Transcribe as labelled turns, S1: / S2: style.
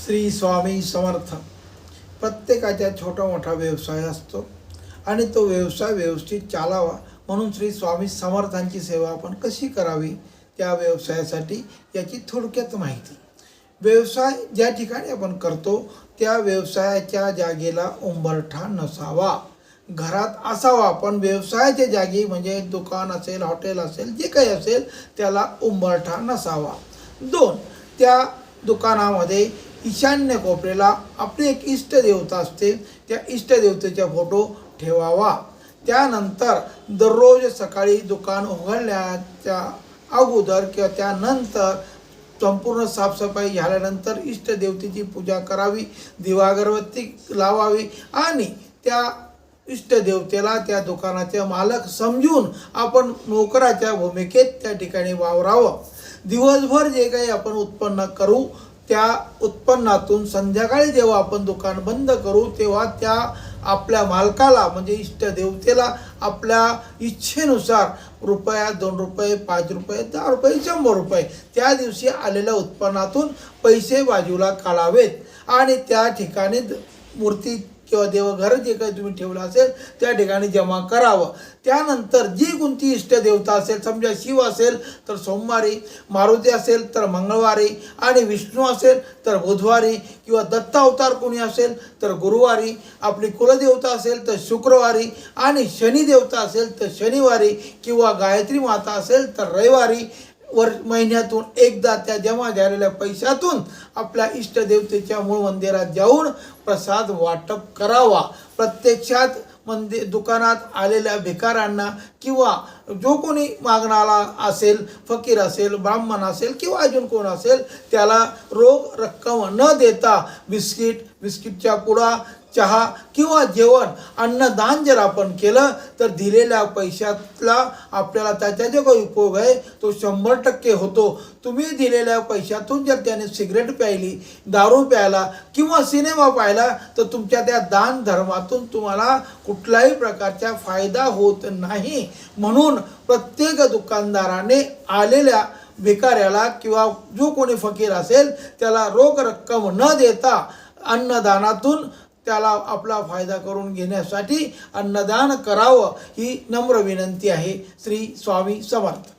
S1: श्री स्वामी समर्थ. प्रत्येकाचा छोटा मोठा व्यवसाय असतो आणि तो व्यवसाय व्यवस्थित चालावा म्हणून श्री स्वामी समर्थांची सेवा आपण कशी करावी त्या व्यवसायासाठी याची थोडक्यात माहिती. व्यवसाय ज्या ठिकाणी आपण करतो त्या व्यवसायाच्या जागेला उंबरठा नसावा, घरात असावा. पण व्यवसायाच्या जागी म्हणजे दुकान असेल, हॉटेल असेल, जे काही असेल त्याला उंबरठा नसावा. 2, त्या दुकानामध्ये ईशान्य कोपऱ्याला आपली एक इष्टदेवता असते, त्या इष्टदेवतेचा फोटो ठेवावा. त्यानंतर दररोज सकाळी दुकान उघडण्याच्या अगोदर किंवा त्यानंतर संपूर्ण साफसफाई झाल्यानंतर इष्टदेवतेची पूजा करावी, दिवा अगरबत्ती लावावी आणि त्या इष्टदेवतेला त्या दुकानाचे मालक समजून आपण नोकराच्या भूमिकेत त्या ठिकाणी वावरावं. दिवसभर जे काही आपण उत्पन्न करू त्या उत्पन्नातून संध्याकाळी जेव्हा आपण दुकान बंद करू तेव्हा त्या आपल्या मालकाला म्हणजे इष्टदेवतेला आपल्या इच्छेनुसार रुपया, 2 रुपये, 5 रुपये, 10 रुपये, 100 रुपये त्या दिवशी आलेल्या उत्पन्नातून पैसे बाजूला काढावेत आणि त्या ठिकाणी मूर्ती किंवा देवघर जे काही तुम्ही ठेवलं असेल त्या ठिकाणी जमा करावं. त्यानंतर जी कोणती इष्टदेवता असेल, समजा शिव असेल तर सोमवारी, मारुती असेल तर मंगळवारी आणि विष्णू असेल तर बुधवारी किंवा दत्त अवतार कोणी असेल तर गुरुवारी, आपली कुलदेवता असेल तर शुक्रवारी आणि शनिदेवता असेल तर शनिवारी किंवा गायत्री माता असेल तर रविवारी महिन्यातून एकदा त्या जमा झालेल्या पैशातून आपल्या इष्टदेवतेच्या मूळ मंदिरात जाऊन प्रसाद वाटप करावा. प्रत्यक्षात दुकानात आलेल्या भिकाऱ्यांना किंवा जो कोणी मागणारा असेल, फकीर असेल, ब्राह्मण असेल किंवा अजून कोण असेल त्याला रोख रक्कम न देता बिस्किटच्या पुडा, चहा किंवा जेवण, अन्नदान जर आपण केलं तर दिलेल्या पैशातला आपल्याला त्याचा जो काही उपयोग आहे तो 100% होतो. तुम्ही दिलेल्या पैशातून जर त्याने सिगरेट प्यायली, दारू प्यायला किंवा सिनेमा पाहिला तर तुमच्या त्या दान धर्मातून तुम्हाला कुठल्याही प्रकारचा फायदा होत नाही. म्हणून प्रत्येक दुकानदाराने आलेल्या भिकाऱ्याला किंवा जो कोणी फकीर असेल त्याला रोख रक्कम न देता अन्नदानातून त्याला आपला फायदा करून घेण्यासाठी अन्नदान करावं ही नम्र विनंती आहे. श्री स्वामी समर्थ.